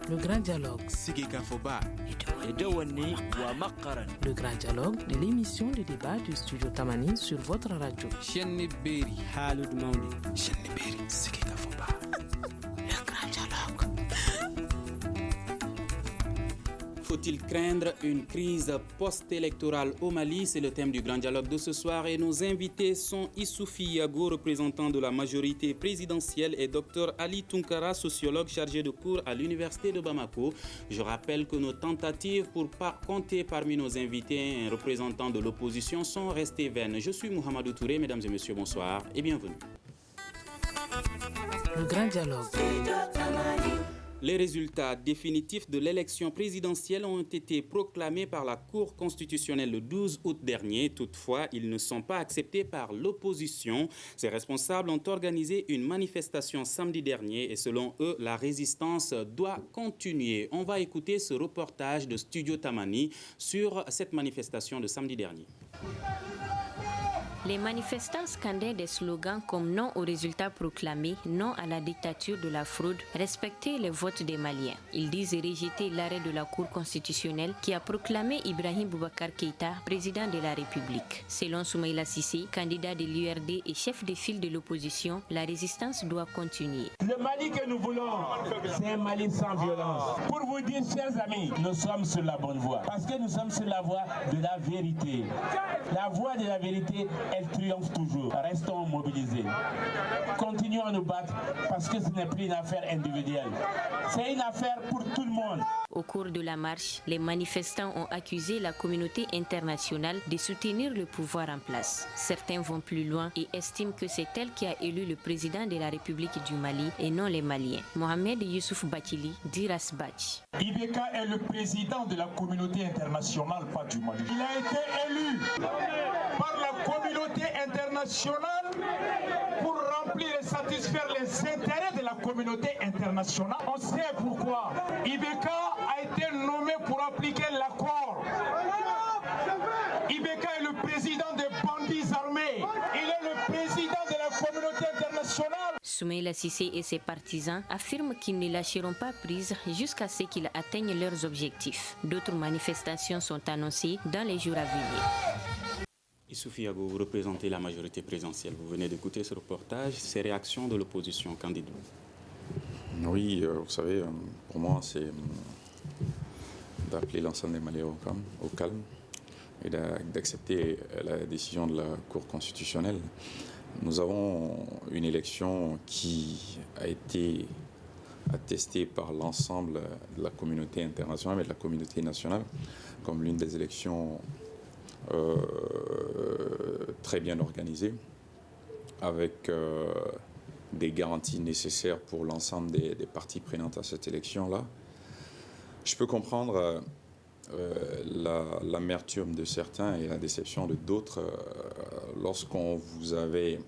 Le grand dialogue. Le grand dialogue de l'émission de débat du studio Tamani sur votre radio. Le grand dialogue. Faut-il craindre une crise post-électorale au Mali? C'est le thème du grand dialogue de ce soir et nos invités sont Issoufi Yago, représentant de la majorité présidentielle, et Dr Ali Tunkara, sociologue chargé de cours à l'université de Bamako. Je rappelle que nos tentatives pour compter parmi nos invités un représentant de l'opposition sont restées vaines. Je suis Mohamedou Touré, mesdames et messieurs, bonsoir et bienvenue. Le grand dialogue. Les résultats définitifs de l'élection présidentielle ont été proclamés par la Cour constitutionnelle le 12 août dernier. Toutefois, ils ne sont pas acceptés par l'opposition. Ces responsables ont organisé une manifestation samedi dernier et selon eux, la résistance doit continuer. On va écouter ce reportage de Studio Tamani sur cette manifestation de samedi dernier. Les manifestants scandaient des slogans comme non aux résultats proclamés, non à la dictature de la fraude, respecter les votes des Maliens. Ils disent rejeter l'arrêt de la Cour constitutionnelle qui a proclamé Ibrahim Boubacar Keïta président de la République. Selon Soumaïla Cissé, candidat de l'URD et chef de file de l'opposition, la résistance doit continuer. Le Mali que nous voulons, c'est un Mali sans violence. Pour vous dire, chers amis, nous sommes sur la bonne voie. Parce que nous sommes sur la voie de la vérité. La voie de la vérité, elle triomphe toujours. Restons mobilisés. Continuons à nous battre parce que ce n'est plus une affaire individuelle. C'est une affaire pour tout le monde. Au cours de la marche, les manifestants ont accusé la communauté internationale de soutenir le pouvoir en place. Certains vont plus loin et estiment que c'est elle qui a élu le président de la République du Mali et non les Maliens. Mohamed Youssouf Bathily dit Rasbach. Ibeka est le président de la communauté internationale, pas du Mali. Il a été élu par la communauté internationale pour remplir et satisfaire les intérêts de la communauté internationale. On sait pourquoi. Ibeka a été nommé pour appliquer l'accord. Ibeka est le président des bandits armés. Il est le président de la communauté internationale. Soumaïla Cissé et ses partisans affirment qu'ils ne lâcheront pas prise jusqu'à ce qu'ils atteignent leurs objectifs. D'autres manifestations sont annoncées dans les jours à venir. Issoufi Yago, vous représentez la majorité présidentielle. Vous venez d'écouter ce reportage. Ces réactions de l'opposition, qu'en dites-vous? Oui, vous savez, pour moi, c'est d'appeler l'ensemble des Maliens au calme et d'accepter la décision de la Cour constitutionnelle. Nous avons une élection qui a été attestée par l'ensemble de la communauté internationale et de la communauté nationale comme l'une des élections très bien organisée, avec des garanties nécessaires pour l'ensemble des parties prenantes à cette élection-là. Je peux comprendre l'amertume de certains et la déception de d'autres lorsqu'on vous avait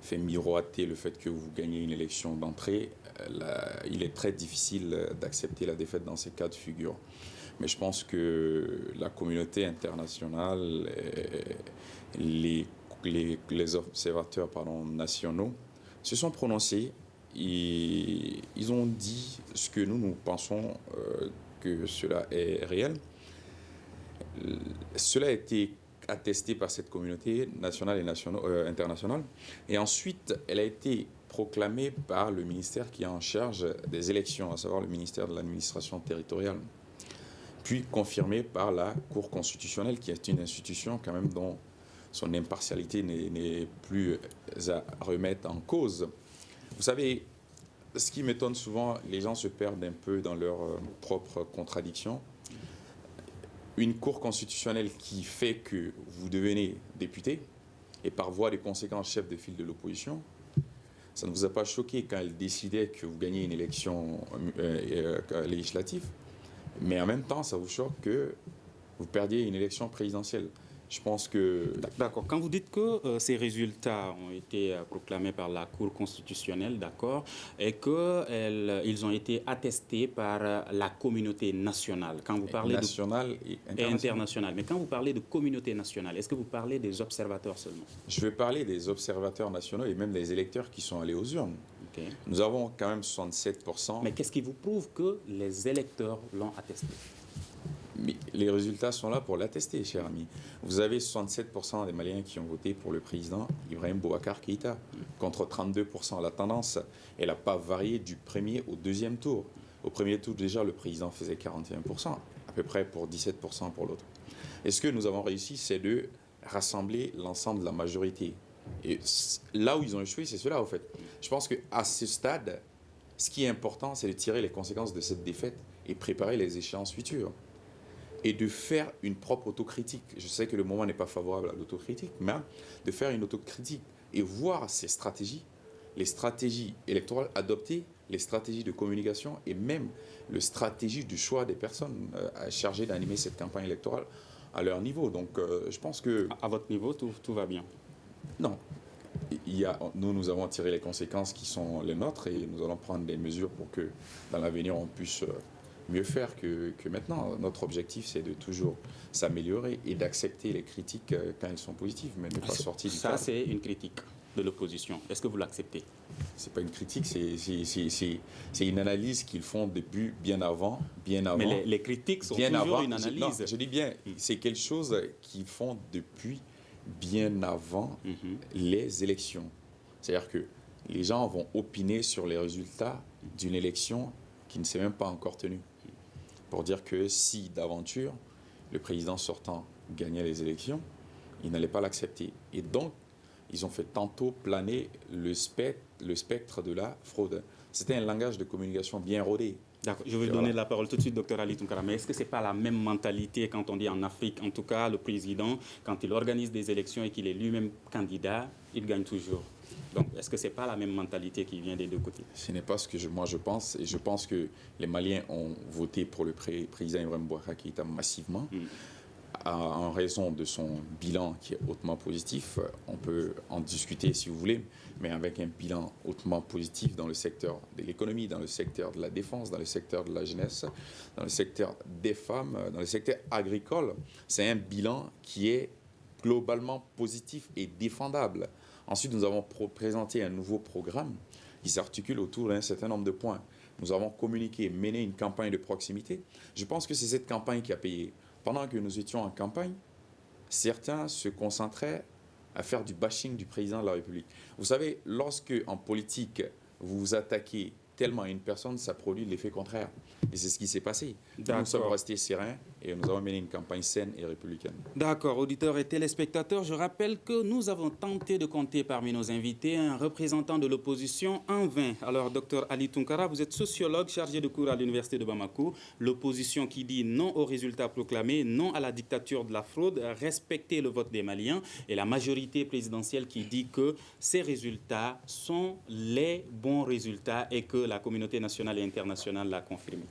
fait miroiter le fait que vous gagnez une élection d'entrée. Il est très difficile d'accepter la défaite dans ces cas de figure. Mais je pense que la communauté internationale, les observateurs nationaux se sont prononcés et ils ont dit ce que nous pensons que cela est réel. Cela a été attesté par cette communauté nationale et internationale. Et ensuite, elle a été proclamée par le ministère qui est en charge des élections, à savoir le ministère de l'administration territoriale. Puis confirmée par la Cour constitutionnelle, qui est une institution quand même dont son impartialité n'est plus à remettre en cause. Vous savez, ce qui m'étonne souvent, les gens se perdent un peu dans leurs propres contradictions. Une Cour constitutionnelle qui fait que vous devenez député et par voie de conséquence chef de file de l'opposition, ça ne vous a pas choqué quand elle décidait que vous gagnez une élection législative, mais en même temps, ça vous choque que vous perdiez une élection présidentielle. Je pense que... D'accord. Quand vous dites que ces résultats ont été proclamés par la Cour constitutionnelle, d'accord, et qu'ils ont été attestés par la communauté nationale, quand vous parlez nationale et internationale. Mais quand vous parlez de communauté nationale, est-ce que vous parlez des observateurs seulement? Je veux parler des observateurs nationaux et même des électeurs qui sont allés aux urnes. Okay. Nous avons quand même 67%. Mais qu'est-ce qui vous prouve que les électeurs l'ont attesté? Mais les résultats sont là pour l'attester, cher ami. Vous avez 67% des Maliens qui ont voté pour le président Ibrahim Boubacar Keïta, contre 32%. La tendance, elle n'a pas varié du premier au deuxième tour. Au premier tour, déjà, le président faisait 41%, à peu près pour 17% pour l'autre. Et ce que nous avons réussi, c'est de rassembler l'ensemble de la majorité. Et là où ils ont échoué, c'est cela, en fait. Je pense qu'à ce stade, ce qui est important, c'est de tirer les conséquences de cette défaite et préparer les échéances futures. Et de faire une propre autocritique. Je sais que le moment n'est pas favorable à l'autocritique, mais de faire une autocritique et voir ces stratégies, les stratégies électorales adoptées, les stratégies de communication et même les stratégies du choix des personnes chargées d'animer cette campagne électorale à leur niveau. Donc je pense que... À votre niveau, tout va bien? Non. Nous avons tiré les conséquences qui sont les nôtres et nous allons prendre des mesures pour que dans l'avenir on puisse... mieux faire que maintenant. Notre objectif, c'est de toujours s'améliorer et d'accepter les critiques quand elles sont positives, mais ne pas sortir du cadre. Ça, c'est une critique de l'opposition. Est-ce que vous l'acceptez? C'est pas une critique, c'est une analyse qu'ils font depuis bien avant. Mais les critiques sont toujours une analyse. Non, je dis bien, c'est quelque chose qu'ils font depuis bien avant les élections. C'est-à-dire que les gens vont opiner sur les résultats d'une élection qui ne s'est même pas encore tenue. Pour dire que si, d'aventure, le président sortant gagnait les élections, il n'allait pas l'accepter. Et donc, ils ont fait tantôt planer le spectre de la fraude. C'était un langage de communication bien rodé. D'accord. Je vais donner la parole tout de suite, Dr Ali Tounkara. Mais est-ce que ce n'est pas la même mentalité quand on dit en Afrique? En tout cas, le président, quand il organise des élections et qu'il est lui-même candidat, il gagne toujours. Donc, est-ce que ce n'est pas la même mentalité qui vient des deux côtés? Ce n'est pas ce que moi je pense. Et je pense que les Maliens ont voté pour le président Ibrahim Boubacar Keïta massivement. En raison de son bilan qui est hautement positif. On peut en discuter si vous voulez, mais avec un bilan hautement positif dans le secteur de l'économie, dans le secteur de la défense, dans le secteur de la jeunesse, dans le secteur des femmes, dans le secteur agricole. C'est un bilan qui est globalement positif et défendable. Ensuite, nous avons présenté un nouveau programme qui s'articule autour d'un certain nombre de points. Nous avons communiqué, mené une campagne de proximité. Je pense que c'est cette campagne qui a payé. Pendant que nous étions en campagne, certains se concentraient à faire du bashing du président de la République. Vous savez, lorsque en politique, vous vous attaquez tellement à une personne, ça produit l'effet contraire. Et c'est ce qui s'est passé. Nous sommes restés sereins et nous avons mené une campagne saine et républicaine. D'accord, auditeurs et téléspectateurs, je rappelle que nous avons tenté de compter parmi nos invités un représentant de l'opposition en vain. Alors, Dr Ali Tounkara, vous êtes sociologue chargé de cours à l'Université de Bamako. L'opposition qui dit non aux résultats proclamés, non à la dictature de la fraude, respecter le vote des Maliens, et la majorité présidentielle qui dit que ces résultats sont les bons résultats et que la communauté nationale et internationale l'a confirmé.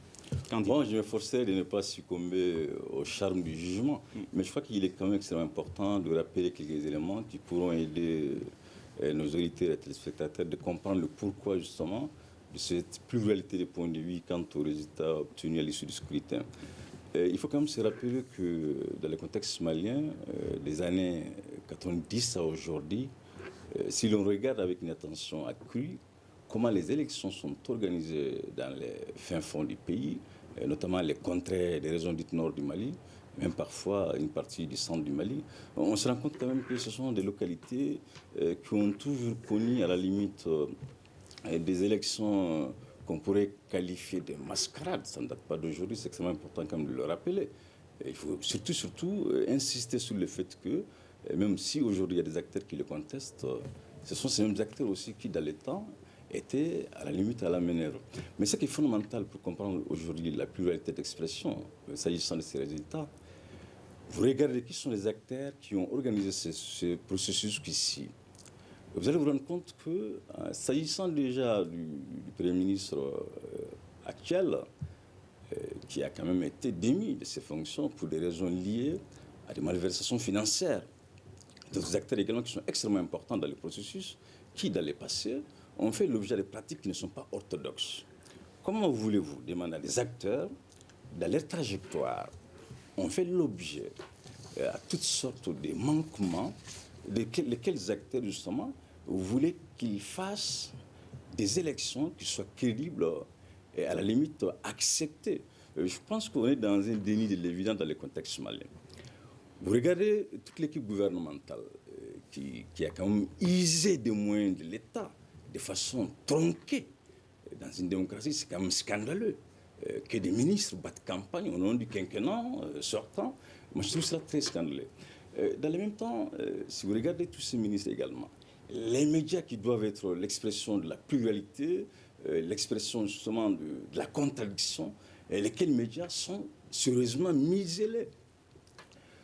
Bon, je me forçais de ne pas succomber au charme du jugement, mais je crois qu'il est quand même extrêmement important de rappeler quelques éléments qui pourront aider nos auditeurs et téléspectateurs de comprendre le pourquoi justement de cette pluralité de points de vue quant aux résultats obtenus à l'issue du scrutin. Il faut quand même se rappeler que dans le contexte malien, des années 90 à aujourd'hui, si l'on regarde avec une attention accrue comment les élections sont organisées dans les fins fonds du pays, notamment les contrées des régions dites nord du Mali, même parfois une partie du centre du Mali, on se rend compte quand même que ce sont des localités qui ont toujours connu à la limite des élections qu'on pourrait qualifier de mascarades. Ça ne date pas d'aujourd'hui, c'est extrêmement important quand même de le rappeler. Il faut surtout insister sur le fait que, même si aujourd'hui il y a des acteurs qui le contestent, ce sont ces mêmes acteurs aussi qui, dans le temps, étaient à la limite à la manœuvre. Mais ce qui est fondamental pour comprendre aujourd'hui la pluralité d'expression, s'agissant de ces résultats, vous regardez qui sont les acteurs qui ont organisé ce processus ici. Vous allez vous rendre compte que, s'agissant déjà du Premier ministre actuel, qui a quand même été démis de ses fonctions pour des raisons liées à des malversations financières, d'autres acteurs également qui sont extrêmement importants dans le processus, qui, dans le passé, ont fait l'objet de pratiques qui ne sont pas orthodoxes. Comment voulez-vous demander à des acteurs, dans leur trajectoire, ont fait l'objet à toutes sortes de manquements, lesquels acteurs, justement, vous voulez qu'ils fassent des élections qui soient crédibles et à la limite acceptées. Je pense qu'on est dans un déni de l'évidence dans le contexte malien. Vous regardez toute l'équipe gouvernementale qui a quand même usé des moyens de l'État de façon tronquée. Dans une démocratie, c'est quand même scandaleux que des ministres battent campagne au nom du quinquennat sortant. Moi, je trouve ça très scandaleux. Dans le même temps, si vous regardez tous ces ministres également, les médias qui doivent être l'expression de la pluralité, l'expression justement de la contradiction, lesquels médias sont sérieusement muselés.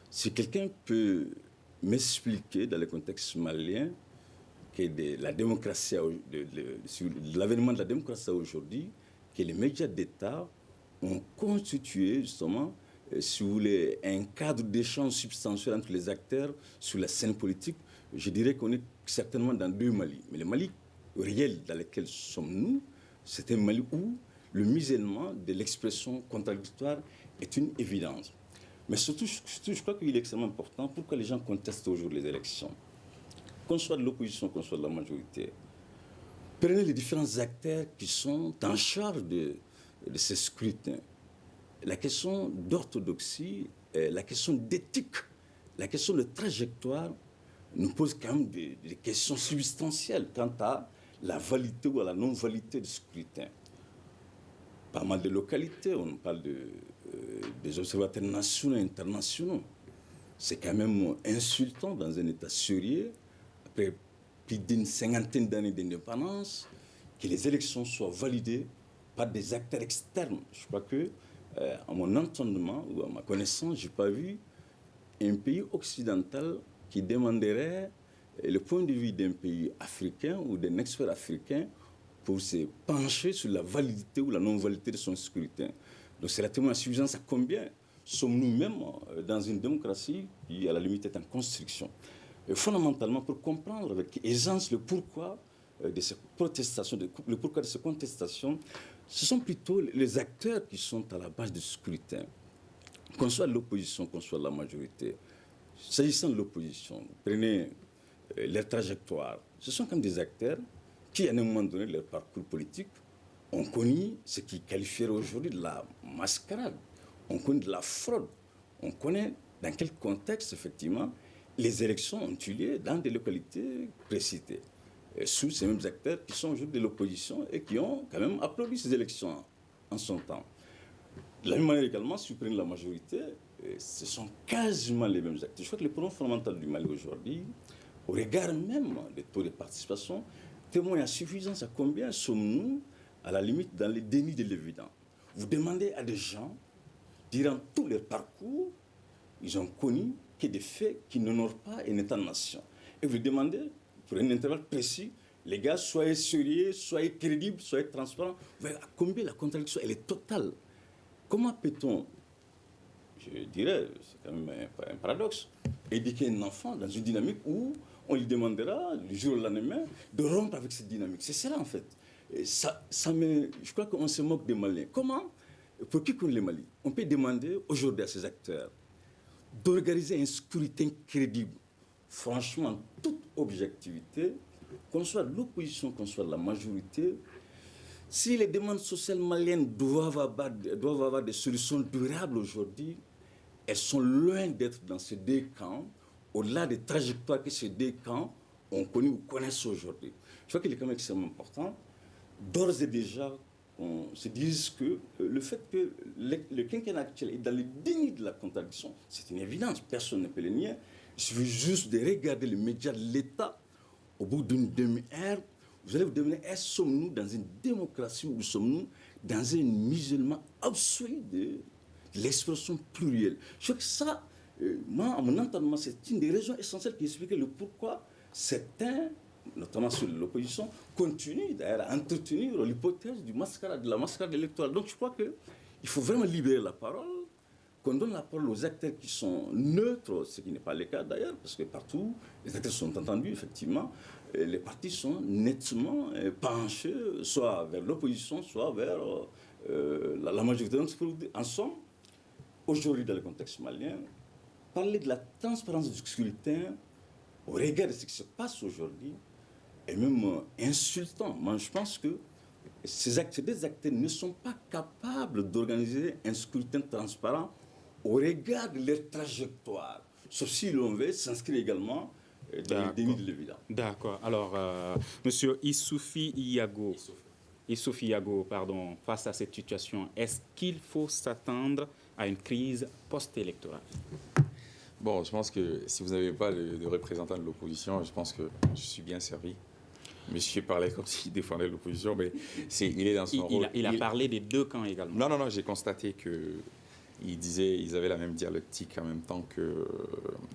Si quelqu'un peut m'expliquer dans le contexte malien que de l'avènement de la démocratie aujourd'hui, que les médias d'État ont constitué justement, si vous voulez, un cadre d'échange substantiel entre les acteurs sur la scène politique, je dirais qu'on est certainement dans deux Mali. Mais le Mali réel dans lequel sommes-nous, c'est un Mali où le musellement de l'expression contradictoire est une évidence. Mais surtout, je crois qu'il est extrêmement important pourquoi les gens contestent aujourd'hui les élections. Qu'on soit de l'opposition, qu'on soit de la majorité. Prenez les différents acteurs qui sont en charge de ces scrutins. La question d'orthodoxie, la question d'éthique, la question de trajectoire nous pose quand même des questions substantielles quant à la validité ou à la non-validité du scrutin. Pas mal de localités, on parle des observateurs nationaux et internationaux. C'est quand même insultant dans un État sérieux, après plus d'une cinquantaine d'années d'indépendance, que les élections soient validées par des acteurs externes. Je crois que, à mon entendement ou à ma connaissance, je n'ai pas vu un pays occidental qui demanderait le point de vue d'un pays africain ou d'un expert africain pour se pencher sur la validité ou la non-validité de son scrutin. Donc c'est la témoin insuffisance à combien sommes-nous même dans une démocratie qui, à la limite, est en construction. Et fondamentalement, pour comprendre avec aisance le pourquoi de ces protestations, le pourquoi de ces contestations, ce sont plutôt les acteurs qui sont à la base du scrutin. Qu'on soit l'opposition, qu'on soit la majorité. S'agissant de l'opposition, prenez leur trajectoire. Ce sont comme des acteurs qui, à un moment donné, leur parcours politique, ont connu ce qu'ils qualifieraient aujourd'hui de la mascarade. On connaît de la fraude. On connaît dans quel contexte, effectivement, les élections ont eu lieu dans des localités précitées. Sous ces mêmes acteurs qui sont aujourd'hui de l'opposition et qui ont quand même applaudi ces élections en son temps. De la même manière également, si vous prenez la majorité, ce sont quasiment les mêmes acteurs. Je crois que le problème fondamental du Mali aujourd'hui, au regard même des taux de participation, témoigne à suffisance à combien sommes-nous, à la limite, dans les dénis de l'évident. Vous demandez à des gens, durant tout leur parcours, ils ont connu que des faits qui n'honorent pas un État-nation. Et vous demandez, pour un intervalle précis, les gars, soyez sérieux, soyez crédibles, soyez transparents. Vous voyez à combien la contradiction, elle est totale. Comment peut-on, je dirais, c'est quand même un paradoxe, éduquer un enfant dans une dynamique où on lui demandera, du jour au lendemain, de rompre avec cette dynamique. C'est cela, en fait. Et je crois qu'on se moque des Maliens. Comment, pour qui connaît les Mali, on peut demander aujourd'hui à ces acteurs d'organiser un scrutin crédible, franchement, toute objectivité, qu'on soit de l'opposition, qu'on soit de la majorité. Si les demandes sociales maliennes doivent avoir des solutions durables aujourd'hui, elles sont loin d'être dans ces deux camps, au-delà des trajectoires que ces deux camps ont connues ou connaissent aujourd'hui. Je crois qu'il est quand même extrêmement important, d'ores et déjà, on se dise que le fait que le quinquennat actuel est dans le déni de la contradiction, c'est une évidence, personne ne peut le nier. Il suffit juste de regarder les médias de l'État au bout d'une demi-heure. Vous allez vous demander, sommes-nous dans une démocratie ou sommes-nous dans un musulman absolu de l'expression plurielle? Je crois que ça, moi, à mon entendement, c'est une des raisons essentielles qui expliquent le pourquoi certains, notamment sur l'opposition, continuent d'ailleurs à entretenir l'hypothèse de la mascarade électorale. Donc je crois qu'il faut vraiment libérer la parole, qu'on donne la parole aux acteurs qui sont neutres, ce qui n'est pas le cas d'ailleurs, parce que partout, les acteurs sont entendus, effectivement, les partis sont nettement penchés, soit vers l'opposition, soit vers la majorité. Donc, en somme, aujourd'hui, dans le contexte malien, parler de la transparence du scrutin, au regard de ce qui se passe aujourd'hui, et même insultant. Moi, je pense que ces acteurs ne sont pas capables d'organiser un scrutin transparent au regard de leur trajectoire. Sauf si l'on veut s'inscrire également dans le déni de l'évidence. D'accord. Alors, Monsieur Issoufy Yago, face à cette situation, est-ce qu'il faut s'attendre à une crise post-électorale? Bon, je pense que si vous n'avez pas de représentant de l'opposition, je pense que je suis bien servi. Monsieur parlait comme s'il défendait l'opposition, mais il est dans son rôle. Il a parlé des deux camps également. Non, j'ai constaté qu'ils avaient la même dialectique en même temps que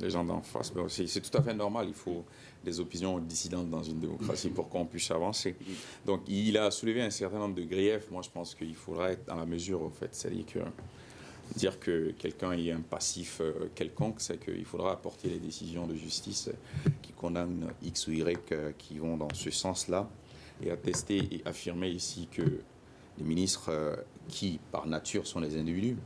les gens d'en face. Mais c'est tout à fait normal, il faut des opinions dissidentes dans une démocratie pour qu'on puisse avancer. Donc il a soulevé un certain nombre de griefs. Moi, je pense qu'il faudra être dans la mesure, au fait, c'est-à-dire que dire que quelqu'un ait un passif quelconque, c'est qu'il faudra apporter les décisions de justice qui condamnent X ou Y qui vont dans ce sens-là, et attester et affirmer ici que les ministres qui, par nature, sont des individus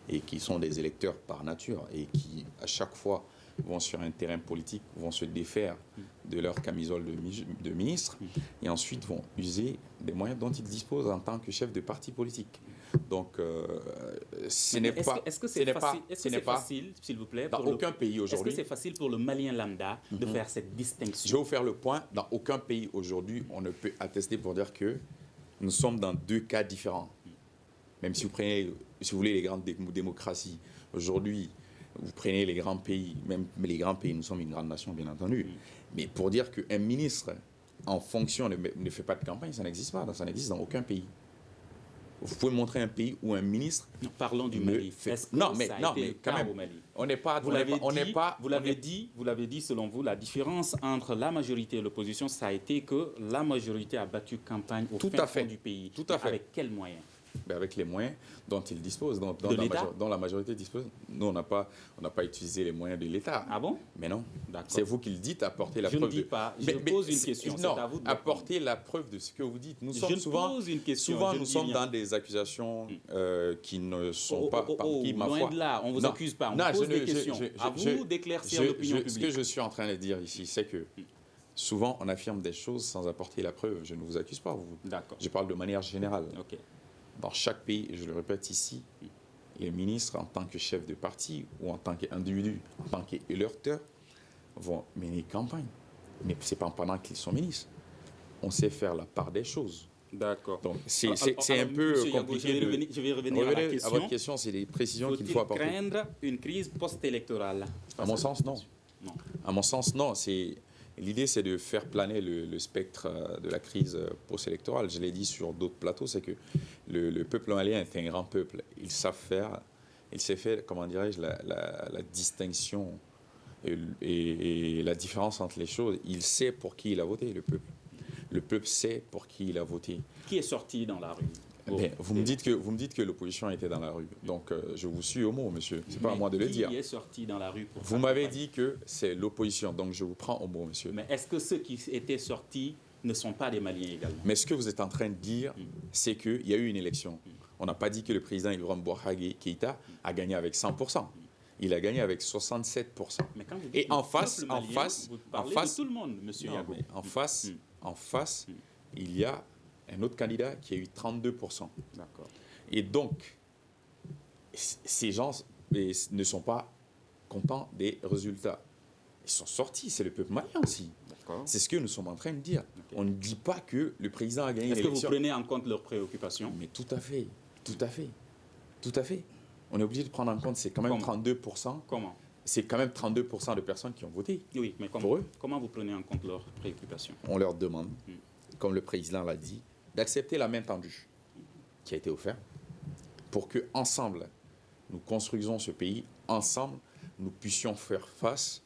et qui sont des électeurs par nature et qui, à chaque fois, vont sur un terrain politique, vont se défaire de leur camisole de ministre et ensuite vont user des moyens dont ils disposent en tant que chef de parti politique. Donc, ce n'est pas... Est-ce que c'est facile, s'il vous plaît, dans aucun pays aujourd'hui... Est-ce que c'est facile pour le Malien lambda de faire cette distinction? Je vais vous faire le point. Dans aucun pays aujourd'hui, on ne peut attester pour dire que nous sommes dans deux cas différents. Même si vous prenez, si vous voulez, les grandes démocraties, aujourd'hui, vous prenez les grands pays, même les grands pays, nous sommes une grande nation, bien entendu. Mais pour dire qu'un ministre, en fonction, ne fait pas de campagne, ça n'existe pas. Ça n'existe dans aucun pays. Vous pouvez montrer un pays où un ministre... Non, parlons du Mali. Non, mais quand même, au Mali? On n'est pas... Vous l'avez dit, selon vous, la différence entre la majorité et l'opposition, ça a été que la majorité a battu campagne au fin fond du pays. Tout à fait. Avec quels moyens? Avec les moyens dont ils disposent, dont la majorité dispose. Nous, on n'a pas utilisé les moyens de l'État. Ah bon? Mais non. C'est vous qui le dites, apporter la preuve. Je ne dis pas, je pose une question. Non, c'est à vous de apporter la preuve de ce que vous dites. Nous sommes pose une question. Souvent, nous sommes dans des accusations qui ne sont pas... Loin de là, on ne vous accuse pas, on pose des questions. À vous d'éclaircir l'opinion publique. Ce que je suis en train de dire ici, c'est que souvent, on affirme des choses sans apporter la preuve. Je ne vous accuse pas. D'accord. Je parle de manière générale. OK. Dans chaque pays, je le répète ici, les ministres, en tant que chef de parti ou en tant qu'individu, en tant qu'électeurs, vont mener campagne. Mais ce n'est pas pendant qu'ils sont ministres. On sait faire la part des choses. D'accord. Donc, c'est un peu compliqué. Je vais revenir à la question. À votre question, c'est des précisions qu'il faut apporter. Faut-il craindre une crise post-électorale? À mon sens, non. À mon sens, non. L'idée, c'est de faire planer le spectre de la crise post-électorale. Je l'ai dit sur d'autres plateaux, c'est que le peuple malien est un grand peuple. Il sait faire, comment dirais-je, la distinction et la différence entre les choses. Il sait pour qui il a voté, le peuple. Le peuple sait pour qui il a voté. Qui est sorti dans la rue? Vous me dites que l'opposition était dans la rue. Donc, je vous suis au mot, monsieur. Ce n'est pas à moi de le dire. Qui est sorti dans la rue pour Vous m'avez dit que c'est l'opposition. Donc, je vous prends au mot, monsieur. Mais est-ce que ceux qui étaient sortis ne sont pas des Maliens également? Mais ce que vous êtes en train de dire, c'est qu'il y a eu une élection. On n'a pas dit que le président Ibrahim Boubacar Keïta a gagné avec 100%. Il a gagné avec 67%. Mais quand vous dites et en face, vous parlez de tout le monde, monsieur Yago. En face, il y a un autre candidat qui a eu 32%. D'accord. Et donc, ces gens ne sont pas contents des résultats. Ils sont sortis, c'est le peuple malien aussi. C'est ce que nous sommes en train de dire. Okay. On ne dit pas que le président a gagné l'élection. Est-ce que vous prenez en compte leurs préoccupations? Mais tout à fait. On est obligé de prendre en compte, c'est quand même 32%. Comment? C'est quand même 32% de personnes qui ont voté. Oui, mais comment vous prenez en compte leurs préoccupations? On leur demande, comme le président l'a dit, d'accepter la main tendue qui a été offerte pour que ensemble nous construisons ce pays, ensemble nous puissions faire face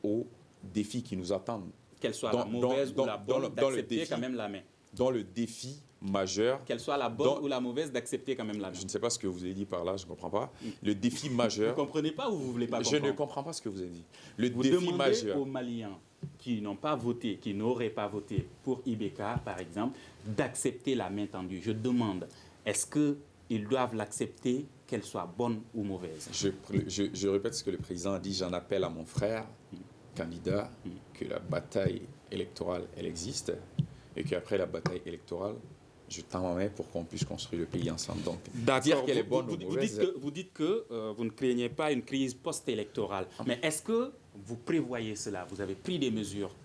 aux défis qui nous attendent. Qu'elle soit la mauvaise ou la bonne, d'accepter quand même la main. Dans le défi majeur... Qu'elle soit la bonne ou la mauvaise, d'accepter quand même la main. Je ne sais pas ce que vous avez dit par là, je ne comprends pas. Le défi majeur... Vous ne comprenez pas ou vous ne voulez pas comprendre? Je ne comprends pas ce que vous avez dit. Vous demandez aux Maliens qui n'ont pas voté, qui n'auraient pas voté pour Ibeka, par exemple, d'accepter la main tendue. Je demande, est-ce qu'ils doivent l'accepter, qu'elle soit bonne ou mauvaise? Je répète ce que le président a dit. J'en appelle à mon frère, candidat, que la bataille électorale, elle existe, et qu'après la bataille électorale, je tends ma main pour qu'on puisse construire le pays ensemble. Donc, dire qu'elle est bonne ou mauvaise... Vous dites que vous ne craignez pas une crise post-électorale. Mais est-ce que vous prévoyez cela? Vous avez pris des mesures?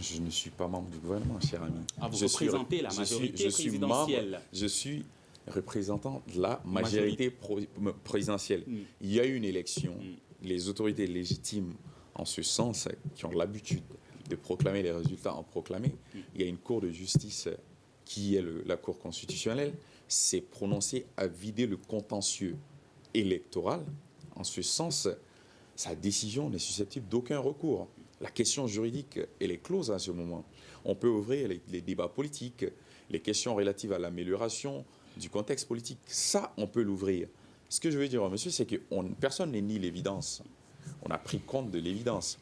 Je ne suis pas membre du gouvernement, cher ami. Vous représentez la majorité présidentielle. Je suis représentant de la majorité présidentielle. Il y a eu une élection. Les autorités légitimes, en ce sens, qui ont l'habitude de proclamer les résultats, ont proclamé. Il y a une cour de justice qui est la Cour constitutionnelle, s'est prononcée à vider le contentieux électoral. En ce sens, sa décision n'est susceptible d'aucun recours. La question juridique, elle est close à ce moment. On peut ouvrir les débats politiques, les questions relatives à l'amélioration du contexte politique. Ça, on peut l'ouvrir. Ce que je veux dire, monsieur, c'est que personne n'est nie l'évidence. On a pris compte de l'évidence.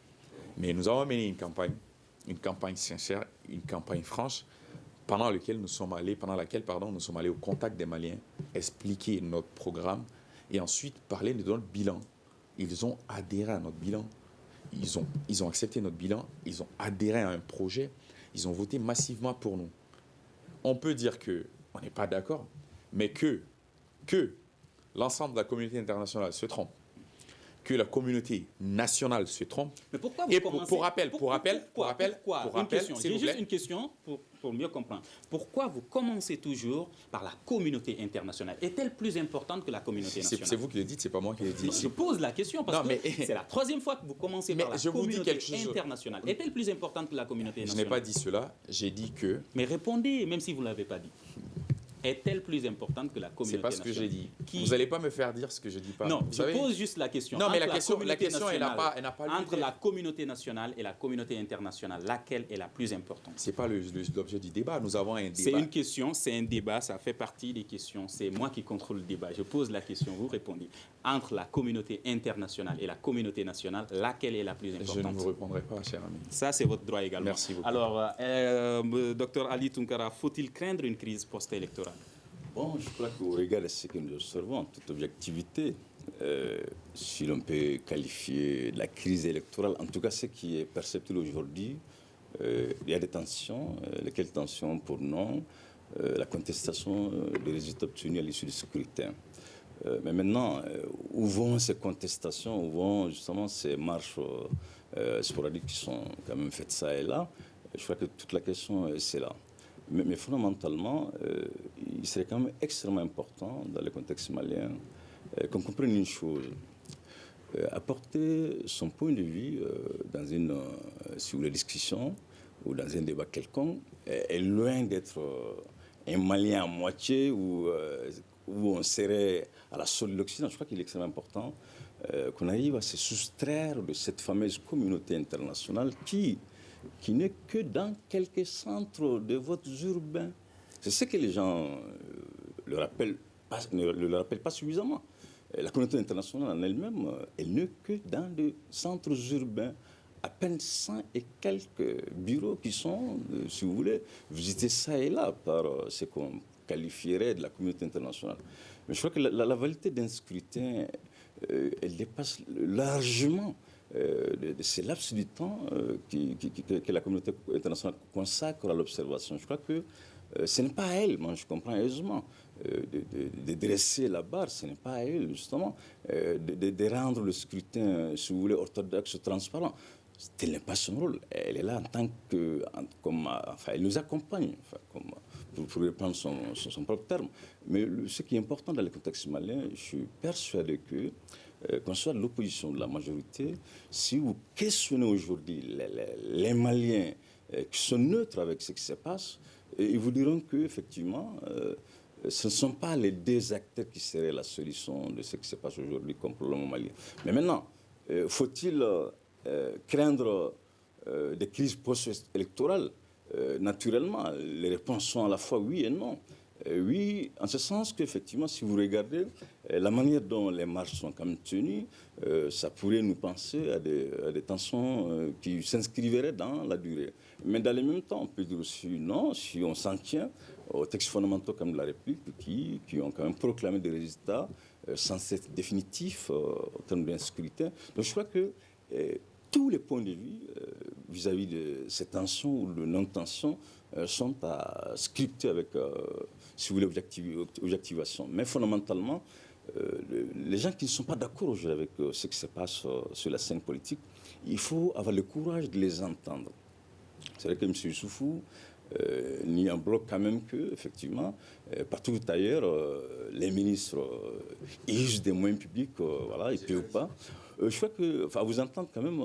Mais nous avons mené une campagne sincère, une campagne franche, pendant laquelle nous sommes allés au contact des Maliens, expliquer notre programme et ensuite parler de notre bilan. Ils ont adhéré à notre bilan. Ils ont accepté notre bilan. Ils ont adhéré à un projet. Ils ont voté massivement pour nous. On peut dire qu'on n'est pas d'accord, mais que l'ensemble de la communauté internationale se trompe, que la communauté nationale se trompe. Mais pourquoi vous commencez... Pour rappel, j'ai juste une question pour mieux comprendre. Pourquoi vous commencez toujours par la communauté internationale? Est-elle plus importante que la communauté nationale? C'est vous qui le dites, c'est pas moi qui le dis. Je pose la question parce que c'est la troisième fois que vous commencez par la communauté internationale. Est-elle plus importante que la communauté nationale? Je n'ai pas dit cela, j'ai dit que... Mais répondez, même si vous ne l'avez pas dit. Est-elle plus importante que la communauté nationale? C'est pas ce que j'ai dit. Vous n'allez pas me faire dire ce que je dis pas. Non, je pose juste la question. Non, mais la question, elle n'a pas lieu. Entre la communauté nationale et la communauté internationale, laquelle est la plus importante? C'est pas l'objet du débat. Nous avons un débat. C'est une question, c'est un débat, ça fait partie des questions. C'est moi qui contrôle le débat. Je pose la question, vous répondez. Entre la communauté internationale et la communauté nationale, laquelle est la plus importante? Je ne vous répondrai pas, cher ami. Ça, c'est votre droit également. Merci beaucoup. Alors, Dr Ali Tounkara, faut-il craindre une crise post-électorale? Bon, je crois qu'au regard de ce que nous observons, en toute objectivité, si l'on peut qualifier de la crise électorale, en tout cas ce qui est perceptible aujourd'hui, il y a des tensions. Lesquelles tensions pour nous? La contestation des résultats obtenus à l'issue du scrutin. Mais maintenant, où vont ces contestations, où vont justement ces marches sporadiques qui sont quand même faites ça et là? Je crois que toute la question, c'est là. Mais fondamentalement, il serait quand même extrêmement important, dans le contexte malien, qu'on comprenne une chose. Apporter son point de vue dans une si vous voulez, discussion ou dans un débat quelconque est loin d'être un Malien à moitié où on serait à la solde de l'Occident. Je crois qu'il est extrêmement important qu'on arrive à se soustraire de cette fameuse communauté internationale qui n'est que dans quelques centres de votes urbains. C'est ce que les gens ne le rappellent pas suffisamment. La communauté internationale en elle-même, elle n'est que dans des centres urbains. À peine 100 et quelques bureaux qui sont, si vous voulez, visités ça et là par ce qu'on qualifierait de la communauté internationale. Mais je crois que la validité d'un scrutin, elle dépasse largement de ces laps du temps que la communauté internationale consacre à l'observation. Je crois que ce n'est pas à elle, moi je comprends aisément, de dresser la barre, ce n'est pas à elle justement de rendre le scrutin, si vous voulez, orthodoxe, transparent. Tel n'est pas son rôle. Elle est là en tant que... enfin, elle nous accompagne, pour reprendre son propre terme. Mais ce qui est important dans le contexte malien, je suis persuadé que qu'on soit de l'opposition de la majorité, si vous questionnez aujourd'hui les Maliens qui sont neutres avec ce qui se passe, ils vous diront qu'effectivement, ce ne sont pas les deux acteurs qui seraient la solution de ce qui se passe aujourd'hui comme problème au Mali. Mais maintenant, faut-il craindre des crises post-électorales? Naturellement, les réponses sont à la fois oui et non. Oui, en ce sens qu'effectivement, si vous regardez la manière dont les marches sont quand même tenues, ça pourrait nous penser à des tensions qui s'inscriveraient dans la durée. Mais dans le même temps, on peut dire aussi non, si on s'en tient aux textes fondamentaux comme de la République qui ont quand même proclamé des résultats sans être définitifs au terme d'un scrutin. Donc je crois que tous les points de vue vis-à-vis de ces tensions ou de non-tensions sont à scripter avec, si vous voulez, objectivation. Mais fondamentalement, les gens qui ne sont pas d'accord aujourd'hui avec ce qui se passe sur la scène politique, il faut avoir le courage de les entendre. C'est vrai que M. Youssoufou nie en bloc quand même que, effectivement, partout ailleurs, les ministres usent des moyens publics, voilà, et puis ou pas. Je crois que, enfin, vous entendre quand même,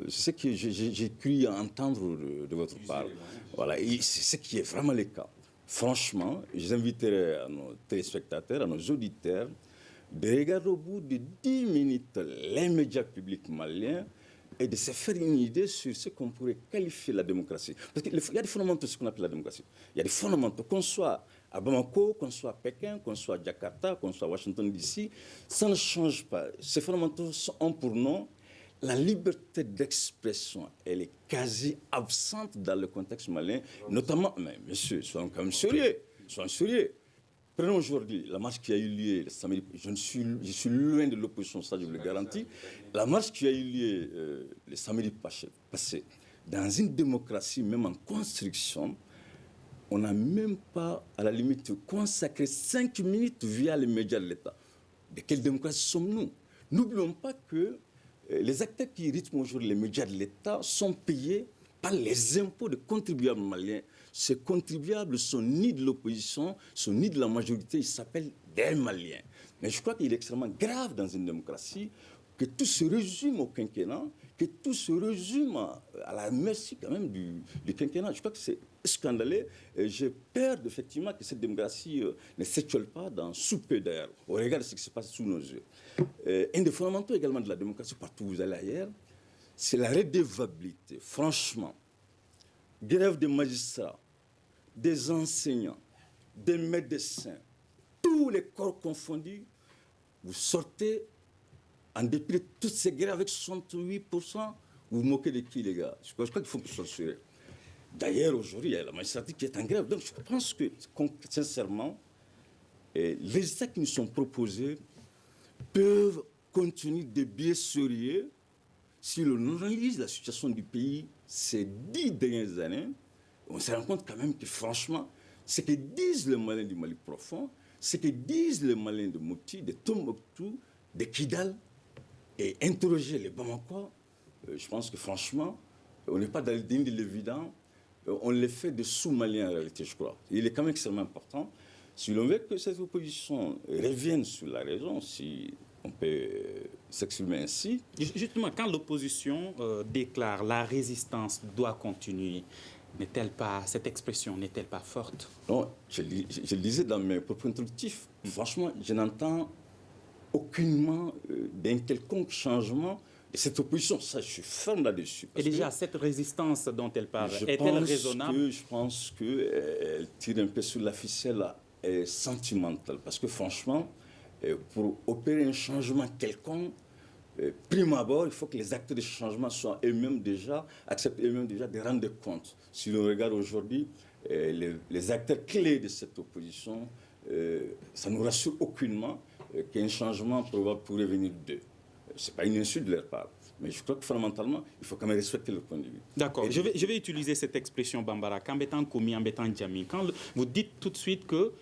c'est ce que j'ai cru entendre de votre part. Voilà, et c'est ce qui est vraiment le cas. Franchement, j'inviterai à nos téléspectateurs, à nos auditeurs, de regarder au bout de 10 minutes les médias publics maliens et de se faire une idée sur ce qu'on pourrait qualifier la démocratie. Parce qu'il y a des fondamentaux de ce qu'on appelle la démocratie. Il y a des fondamentaux, qu'on soit à Bamako, qu'on soit à Pékin, qu'on soit à Jakarta, qu'on soit à Washington DC, ça ne change pas. Ces fondamentaux ont pour nom la liberté d'expression. Elle est quasi absente dans le contexte malien, notamment, mais monsieur, soyons quand même sérieux, soyons sérieux. Prenons aujourd'hui la marche qui a eu lieu le samedi. Je suis loin de l'opposition, ça je vous le garantis. La marche qui a eu lieu le samedi passé, dans une démocratie même en construction, on n'a même pas, à la limite, consacré 5 minutes via les médias de l'État. De quelle démocratie sommes-nous? N'oublions pas que les acteurs qui rythment aujourd'hui les médias de l'État sont payés par les impôts de contribuables maliens. Ces contribuables sont ni de l'opposition, sont ni de la majorité, ils s'appellent des Maliens. Mais je crois qu'il est extrêmement grave dans une démocratie que tout se résume au quinquennat, que tout se résume à la merci quand même du quinquennat. Je crois que c'est scandaleux. J'ai peur effectivement que cette démocratie ne s'étiole pas dans sous peu d'air, au regard de ce qui se passe sous nos yeux. Un des fondamentaux également de la démocratie, partout où vous allez ailleurs, c'est la redevabilité. Franchement, grève des magistrats, des enseignants, des médecins, tous les corps confondus, vous sortez en dépit de toutes ces grèves avec 68%, vous vous moquez de qui, les gars? Je crois qu'il faut censurer. D'ailleurs, aujourd'hui, il y a la magistrature qui est en grève. Donc, je pense que, sincèrement, les États qui nous sont proposés peuvent contenir des biais sérieux si l'on analyse la situation du pays ces 10 dernières années. On se rend compte quand même que, franchement, ce que disent les Maliens du Mali profond, ce que disent les Maliens de Mopti, de Tombouctou, de Kidal, et interroger les Bamakois, je pense que, franchement, on n'est pas dans le digne de l'évident. On les fait de sous-Maliens en réalité, je crois. Il est quand même extrêmement important. Si l'on veut que cette opposition revienne sur la raison, si on peut s'exprimer ainsi. Justement, quand l'opposition déclare la résistance doit continuer, n'est-elle pas, cette expression n'est-elle pas forte? Non, je le disais dans mes propos introductifs. Franchement, je n'entends aucunement d'un quelconque changement de cette opposition. Ça, je suis ferme là-dessus. Et déjà, cette résistance dont elle parle, est-elle raisonnable? Je pense qu'elle tire un peu sur la ficelle sentimentale. Parce que franchement, pour opérer un changement quelconque, prime abord, il faut que les acteurs de changement soient eux-mêmes déjà, acceptent eux-mêmes déjà de rendre compte. Si l'on regarde aujourd'hui les acteurs clés de cette opposition, ça ne nous rassure aucunement qu'un changement probable pourrait venir d'eux. Ce n'est pas une insulte de leur part. Mais je crois que fondamentalement, il faut quand même respecter le point de vue. D'accord. Je vais utiliser cette expression Bambara, Kambetan Komi, Ambetan Djami. Quand vous dites tout de suite que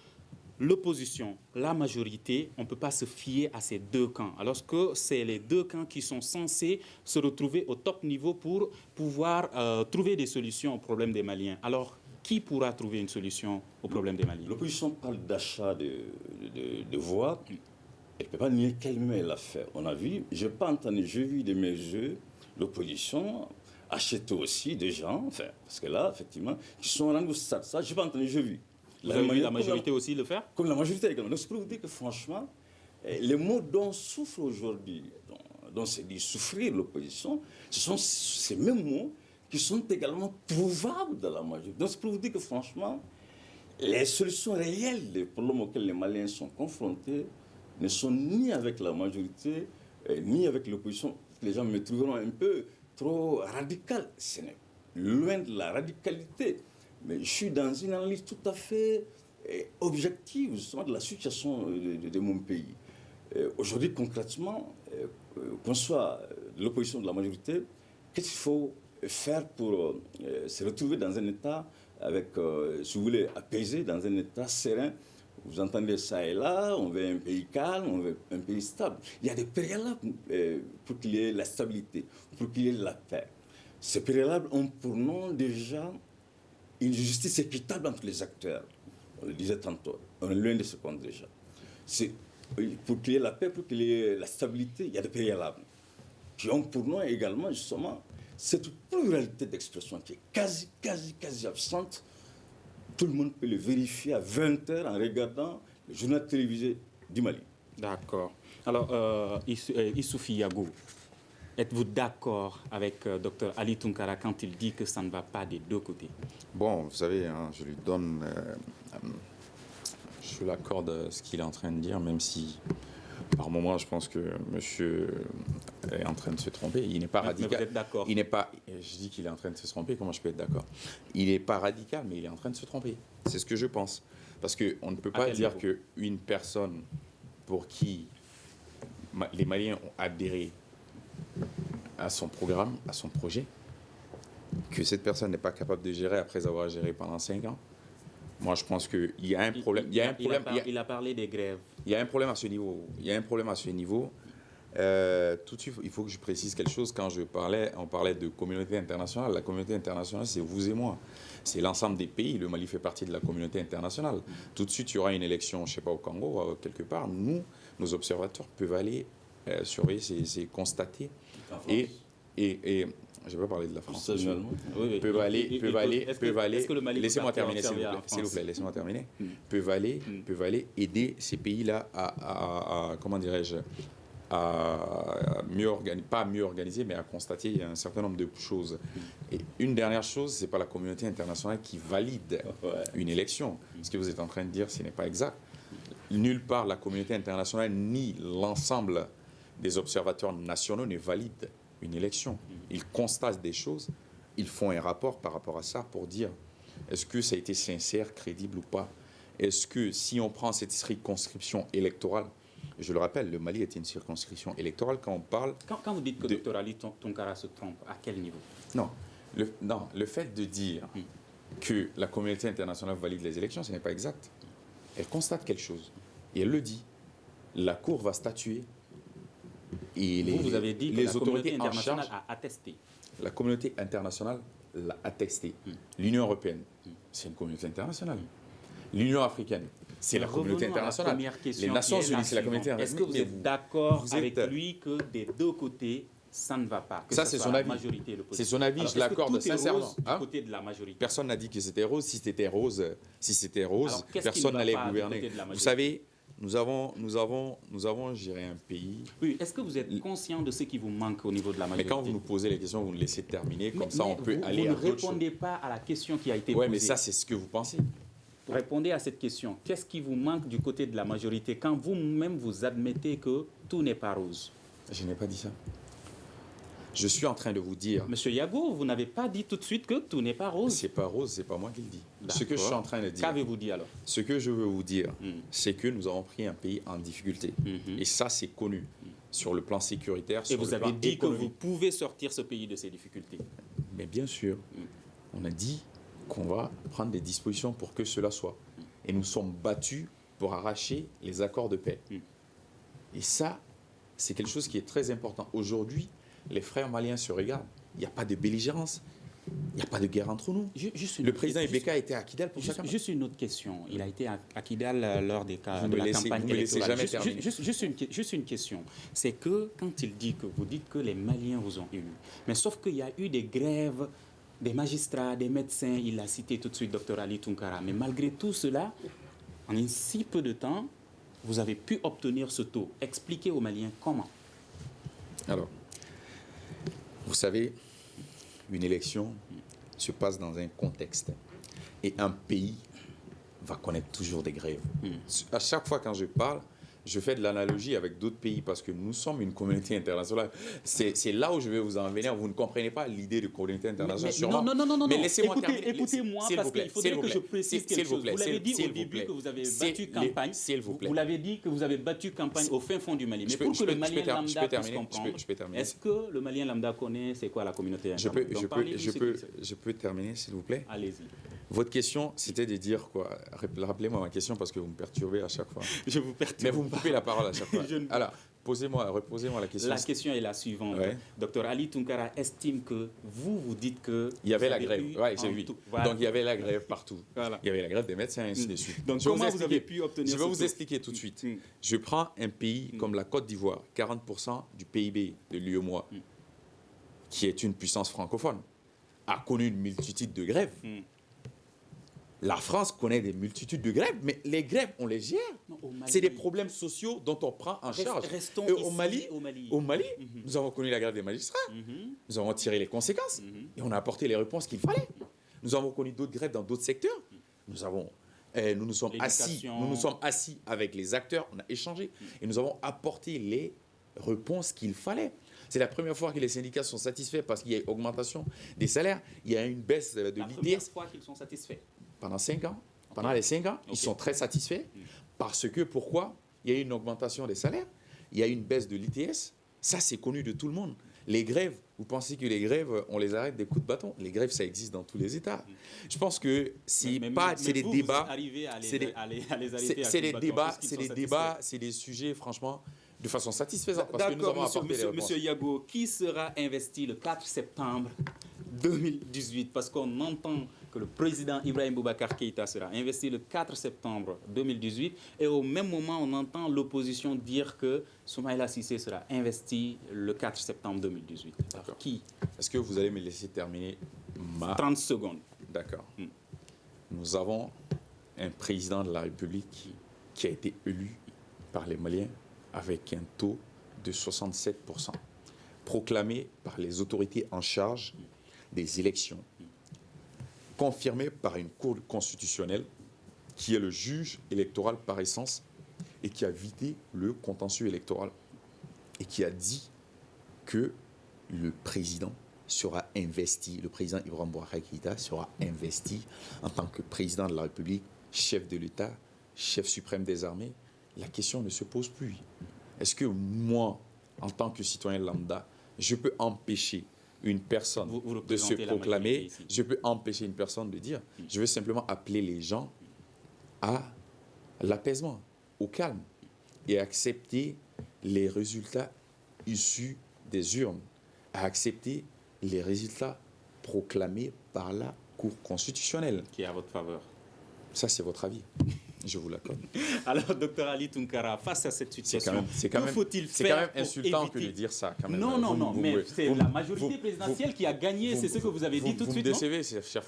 l'opposition, la majorité, on ne peut pas se fier à ces deux camps. Alors que c'est les deux camps qui sont censés se retrouver au top niveau pour pouvoir trouver des solutions aux problèmes des Maliens. Alors, qui pourra trouver une solution au problème des Maliens? L'opposition parle d'achat de voix. Elle ne peut pas nier qu'elle-même l'a fait. On a vu, je n'ai pas entendu, j'ai vu de mes yeux l'opposition acheter aussi des gens, enfin, parce que là, effectivement, qui sont rendus au stade. Ça, je n'ai pas entendu, j'ai vu. Vous avez vu la majorité aussi le faire? Comme la majorité également. Donc, c'est pour vous dire que franchement, les mots dont souffre aujourd'hui, dont c'est dit souffrir l'opposition, ce sont ces mêmes mots qui sont également trouvables dans la majorité. Donc, c'est pour vous dire que franchement, les solutions réelles des problèmes auxquels les Maliens sont confrontés ne sont ni avec la majorité, ni avec l'opposition. Les gens me trouveront un peu trop radical. Ce n'est loin de la radicalité. Mais je suis dans une analyse tout à fait objective, justement, de la situation de mon pays. Aujourd'hui, concrètement, qu'on soit de l'opposition ou de la majorité, qu'est-ce qu'il faut faire pour se retrouver dans un État avec, si vous voulez, apaisé, dans un État serein. Vous entendez ça et là, on veut un pays calme, on veut un pays stable. Il y a des préalables pour qu'il y ait la stabilité, pour qu'il y ait la paix. Ces préalables ont pour nom déjà une justice équitable entre les acteurs. On le disait tantôt, on est loin de ce compte déjà. Pour qu'il y ait la paix, pour qu'il y ait la stabilité, il y a des préalables qui ont pour nom également, justement, cette pluralité d'expression qui est quasi absente. Tout le monde peut le vérifier à 20h en regardant le journal télévisé du Mali. D'accord. Alors, Issoufou Yagou, êtes-vous d'accord avec Dr Ali Tounkara quand il dit que ça ne va pas des deux côtés? Bon, vous savez, hein, je lui donne... je l'accorde ce qu'il est en train de dire, même si... Par moment, je pense que monsieur est en train de se tromper. Il n'est pas radical. Mais vous êtes d'accord? Il n'est pas. Je dis qu'il est en train de se tromper. Comment je peux être d'accord? Il n'est pas radical, mais il est en train de se tromper. C'est ce que je pense. Parce qu'on ne peut pas dire qu'une personne pour qui les Maliens ont adhéré à son programme, à son projet, que cette personne n'est pas capable de gérer après avoir géré pendant 5 ans. Moi, je pense qu'il y a un problème. Il a parlé des grèves. Il y a un problème à ce niveau. Tout de suite, il faut que je précise quelque chose. Quand on parlait de communauté internationale. La communauté internationale, c'est vous et moi. C'est l'ensemble des pays. Le Mali fait partie de la communauté internationale. Tout de suite, il y aura une élection, je ne sais pas, au Congo, quelque part. Nous, nos observateurs peuvent aller surveiller, constater. Et je ne vais pas parler de la France. Oui. Peuvent aller. Laissez-moi terminer, s'il vous plaît. Laissez-moi terminer. Peuvent aller aider ces pays-là à comment dirais-je, à pas mieux organiser, mais à constater un certain nombre de choses. Et une dernière chose, c'est pas la communauté internationale qui valide une élection. Ce que vous êtes en train de dire, ce n'est pas exact. Nulle part la communauté internationale ni l'ensemble des observateurs nationaux ne valident une élection. Ils constatent des choses, ils font un rapport par rapport à ça pour dire est-ce que ça a été sincère, crédible ou pas. Est-ce que si on prend cette circonscription électorale, je le rappelle, le Mali est une circonscription électorale quand on parle... Quand vous dites que Dr Ali Tounkara se trompe, à quel niveau? Non, le fait de dire que la communauté internationale valide les élections, ce n'est pas exact. Elle constate quelque chose et elle le dit. La Cour va statuer. Et vous avez dit que les la autorités communauté internationale en charge, a attesté. La communauté internationale l'a attesté. L'Union européenne, c'est une communauté internationale. L'Union africaine, c'est la communauté internationale. Les Nations unies, c'est la communauté internationale. Est-ce que vous êtes d'accord avec lui que des deux côtés, ça ne va pas? Ça, c'est son avis. C'est son avis, je l'accorde sincèrement. Du côté de la majorité. Personne n'a dit que c'était rose. Si c'était rose, personne n'allait gouverner. Vous savez, nous avons géré un pays. Oui, est-ce que vous êtes conscient de ce qui vous manque au niveau de la majorité? Mais quand vous nous posez les questions, vous nous laissez terminer, comme ça on peut aller à d'autres choses. Vous ne répondez pas à la question qui a été posée. Oui, mais ça, c'est ce que vous pensez. Répondez à cette question. Qu'est-ce qui vous manque du côté de la majorité quand vous-même vous admettez que tout n'est pas rose? Je n'ai pas dit ça. Je suis en train de vous dire... Monsieur Yago, vous n'avez pas dit tout de suite que tout n'est pas rose. C'est pas rose, c'est pas moi qui le dis. Ce que je suis en train de dire... Qu'avez-vous dit alors? Ce que je veux vous dire, c'est que nous avons pris un pays en difficulté. Et ça, c'est connu. Sur le plan sécuritaire, et vous avez dit économique. Que vous pouvez sortir ce pays de ces difficultés. Mais bien sûr. On a dit qu'on va prendre des dispositions pour que cela soit. Et nous sommes battus pour arracher les accords de paix. Et ça, c'est quelque chose qui est très important. Aujourd'hui, les frères maliens se regardent. Il n'y a pas de belligérance. Il n'y a pas de guerre entre nous. Le président Ibeka était à Kidal pour chacun. Juste une autre question. Il a été à Kidal lors de la campagne électorale. Juste une question. C'est que quand il dit que vous dites que les Maliens vous ont élus, mais sauf qu'il y a eu des grèves des magistrats, des médecins, il a cité tout de suite Dr Ali Tounkara. Mais malgré tout cela, en un si peu de temps, vous avez pu obtenir ce taux. Expliquez aux Maliens comment. Alors, vous savez, une élection se passe dans un contexte. Et un pays va connaître toujours des grèves. À chaque fois quand je parle, je fais de l'analogie avec d'autres pays parce que nous sommes une communauté internationale. C'est là où je vais vous en venir. Vous ne comprenez pas l'idée de communauté internationale. Non. Mais laissez-moi terminer. Écoutez-moi, parce qu'il faudrait que je précise quelque chose. Vous l'avez dit au début que vous avez battu campagne. S'il vous plaît. Vous l'avez dit que vous avez battu campagne au fin fond du Mali. Mais pour que le Malien lambda puisse comprendre, est-ce que le Malien lambda connaît c'est quoi la communauté internationale? Je peux terminer, s'il vous plaît. Allez-y. Votre question, c'était de dire quoi? Rappelez-moi ma question parce que vous me perturbez à chaque fois. Je vous perturbe. Mais vous me coupez la parole à chaque fois. Alors, reposez-moi la question. La question est la suivante. Ouais. Dr Ali Tounkara estime que vous dites que... Il y avait la grève. Oui, j'ai vu. Voilà. Donc, il y avait la grève partout. Voilà. Il y avait la grève des médecins, et ainsi de suite. Donc, comment vous avez pu obtenir... Je vais vous expliquer tout de suite. Je prends un pays comme la Côte d'Ivoire, 40% du PIB de l'UEMOA, qui est une puissance francophone, a connu une multitude de grèves. La France connaît des multitudes de grèves, mais les grèves, on les gère. C'est des problèmes sociaux dont on prend en charge. Restons et ici, au Mali, nous avons connu la grève des magistrats. Nous avons tiré les conséquences et on a apporté les réponses qu'il fallait. Nous avons connu d'autres grèves dans d'autres secteurs. Nous nous sommes assis avec les acteurs, on a échangé et nous avons apporté les réponses qu'il fallait. C'est la première fois que les syndicats sont satisfaits parce qu'il y a une augmentation des salaires, il y a une baisse de l'ITS. La première fois qu'ils sont satisfaits. Pendant 5 ans. Pendant les 5 ans, ils sont très satisfaits parce que, pourquoi? Il y a eu une augmentation des salaires, il y a eu une baisse de l'ITS. Ça, c'est connu de tout le monde. Les grèves, vous pensez que les grèves, on les arrête des coups de bâton? Les grèves, ça existe dans tous les États. Je pense que c'est des débats. C'est des sujets, franchement, de façon satisfaisante. Parce que nous avons apporté les réponses. Monsieur Yago, qui sera investi le 4 septembre 2018? Parce qu'on entend que le président Ibrahim Boubacar Keïta sera investi le 4 septembre 2018 et au même moment, on entend l'opposition dire que Soumaïla Cissé sera investi le 4 septembre 2018. Alors, qui? Est-ce que vous allez me laisser terminer 30 secondes. D'accord. Nous avons un président de la République qui a été élu par les Maliens avec un taux de 67%, proclamé par les autorités en charge des élections, confirmé par une cour constitutionnelle qui est le juge électoral par essence et qui a vidé le contentieux électoral et qui a dit que le président sera investi, le président Ibrahim Boubacar Keïta sera investi en tant que président de la République, chef de l'État, chef suprême des armées. La question ne se pose plus. Est-ce que moi, en tant que citoyen lambda, je peux empêcher une personne de se proclamer, je peux empêcher une personne de dire, je veux simplement appeler les gens à l'apaisement, au calme, et à accepter les résultats issus des urnes, à accepter les résultats proclamés par la Cour constitutionnelle. Qui est à votre faveur. Ça, c'est votre avis. Je vous l'accorde. Alors, docteur Ali Tounkara, face à cette situation, que faut-il faire? C'est quand même insultant que de dire ça. Quand même. Non, mais c'est la majorité présidentielle qui a gagné, c'est ce que vous avez dit tout de suite. Vous me décevez,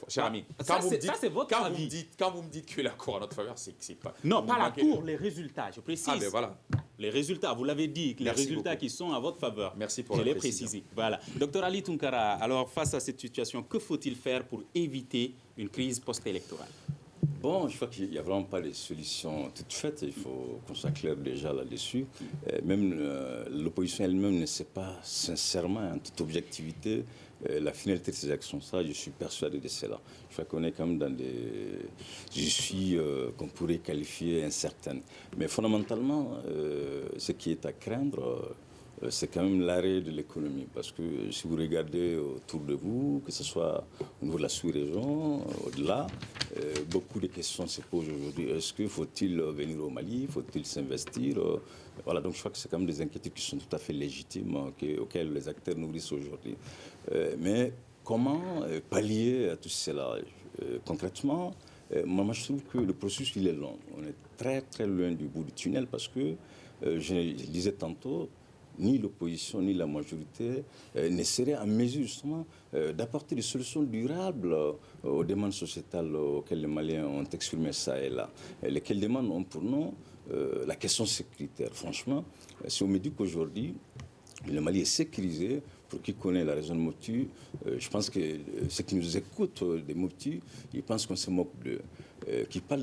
cher ami. Ça, c'est votre avis. Quand vous me dites que la Cour à notre faveur, c'est pas... Non, pas la Cour, les résultats, je précise. Ah, ben voilà. Les résultats, vous l'avez dit, les résultats qui sont à votre faveur. Merci pour la précision. Je l'ai précisé. Voilà. Docteur Ali Tounkara, alors face à cette situation, que faut-il faire pour éviter une crise post-électorale? Bon, je crois qu'il n'y a vraiment pas de solution toute faite. Il faut qu'on soit clair déjà là-dessus. Même l'opposition elle-même ne sait pas sincèrement, en toute objectivité, la finalité de ces actions. Ça, je suis persuadé de cela. Je crois qu'on est quand même dans des issues qu'on pourrait qualifier incertaines. Mais fondamentalement, ce qui est à craindre, c'est quand même l'arrêt de l'économie. Parce que si vous regardez autour de vous, que ce soit au niveau de la sous-région, au-delà, beaucoup de questions se posent aujourd'hui. Est-ce qu'il faut-il venir au Mali? Faut-il s'investir? Voilà, donc je crois que c'est quand même des inquiétudes qui sont tout à fait légitimes auxquelles les acteurs nourrissent aujourd'hui. Mais comment pallier à tout cela? Concrètement, moi je trouve que le processus il est long. On est très très loin du bout du tunnel parce que, je disais tantôt, ni l'opposition ni la majorité ne seraient en mesure justement d'apporter des solutions durables aux demandes sociétales auxquelles les Maliens ont exprimé ça et là. Lesquelles demandes ont pour nous la question sécuritaire. Franchement, si on me dit qu'aujourd'hui, le Mali est sécurisé, pour qui connaît la région de Mopti, je pense que ceux qui nous écoutent des Mopti, ils pensent qu'on se moque qui parlent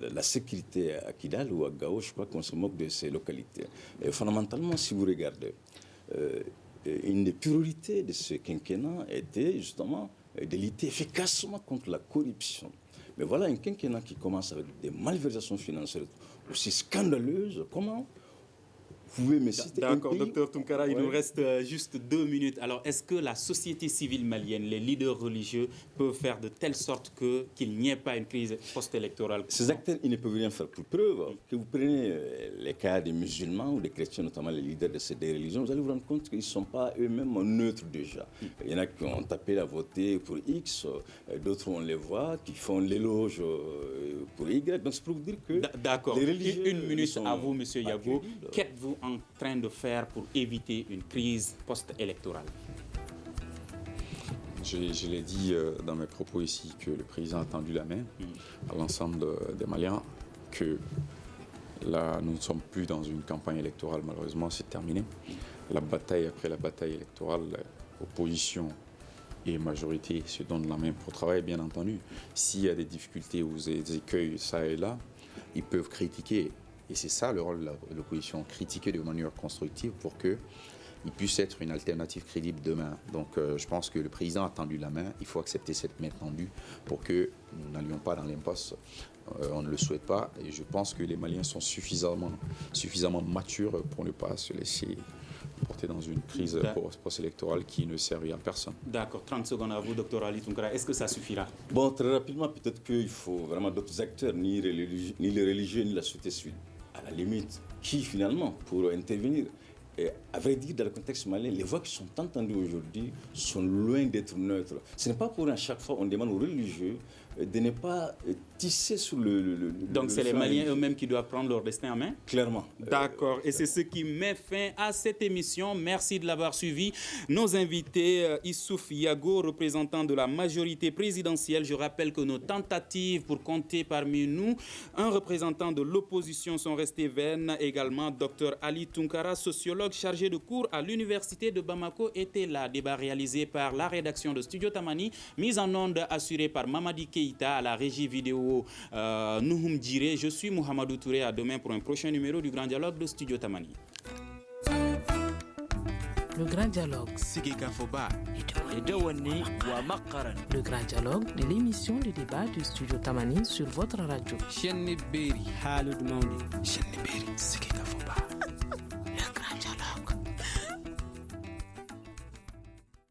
de la sécurité à Kidal ou à Gao, je crois qu'on se moque de ces localités. Et fondamentalement, si vous regardez, une des priorités de ce quinquennat était justement de lutter efficacement contre la corruption. Mais voilà un quinquennat qui commence avec des malversations financières aussi scandaleuses. Comment vous pouvez me citer D'accord, un pays... docteur Tounkara, il nous reste juste 2 minutes. Alors, est-ce que la société civile malienne, les leaders religieux, peuvent faire de telle sorte qu'il n'y ait pas une crise post-électorale? Ces acteurs, ils ne peuvent rien faire pour preuve. Que vous prenez les cas des musulmans ou des chrétiens, notamment les leaders de ces deux religions, vous allez vous rendre compte qu'ils ne sont pas eux-mêmes neutres déjà. Il y en a qui ont tapé à voter pour X, d'autres on les voit, qui font l'éloge pour Y. Donc c'est pour vous dire que... D'accord. Une minute à vous, M. Yago. Qu'êtes-vous en train de faire pour éviter une crise post-électorale? Je l'ai dit dans mes propos ici que le président a tendu la main à l'ensemble des Maliens, que là, nous ne sommes plus dans une campagne électorale, malheureusement, c'est terminé. La bataille après la bataille électorale, opposition et majorité se donnent la main pour travailler, bien entendu. S'il y a des difficultés ou des écueils, ça et là, ils peuvent critiquer. Et c'est ça le rôle de l'opposition, critiquer de manière constructive pour qu'il puisse être une alternative crédible demain. Donc je pense que le président a tendu la main, il faut accepter cette main tendue pour que nous n'allions pas dans l'impasse. On ne le souhaite pas et je pense que les Maliens sont suffisamment matures pour ne pas se laisser porter dans une crise post-électorale qui ne servira à personne. D'accord, 30 secondes à vous, Dr Ali Tounkara. Est-ce que ça suffira? Bon, très rapidement, peut-être qu'il faut vraiment d'autres acteurs, ni les religieux, ni la société civile. À la limite, qui finalement pour intervenir? Et à vrai dire, dans le contexte malien, les voix qui sont entendues aujourd'hui sont loin d'être neutres. Ce n'est pas pour à chaque fois on demande aux religieux de ne pas tisser sur le Donc c'est les Maliens eux-mêmes qui doivent prendre leur destin en main? Clairement. D'accord. Et c'est ce qui met fin à cette émission. Merci de l'avoir suivi. Nos invités, Issouf Yago, représentant de la majorité présidentielle. Je rappelle que nos tentatives pour compter parmi nous un représentant de l'opposition sont restées vaines. Également, Dr Ali Tounkara, sociologue chargé de cours à l'université de Bamako, était là. Débat réalisé par la rédaction de Studio Tamani, mise en onde assurée par Mamadi Keïta à la régie vidéo Nouhoum Djiré. Je suis Mohamedou Touré. À demain pour un prochain numéro du Grand Dialogue de Studio Tamani. Le Grand Dialogue. Le Grand Dialogue de l'émission de débat du Studio Tamani sur votre radio.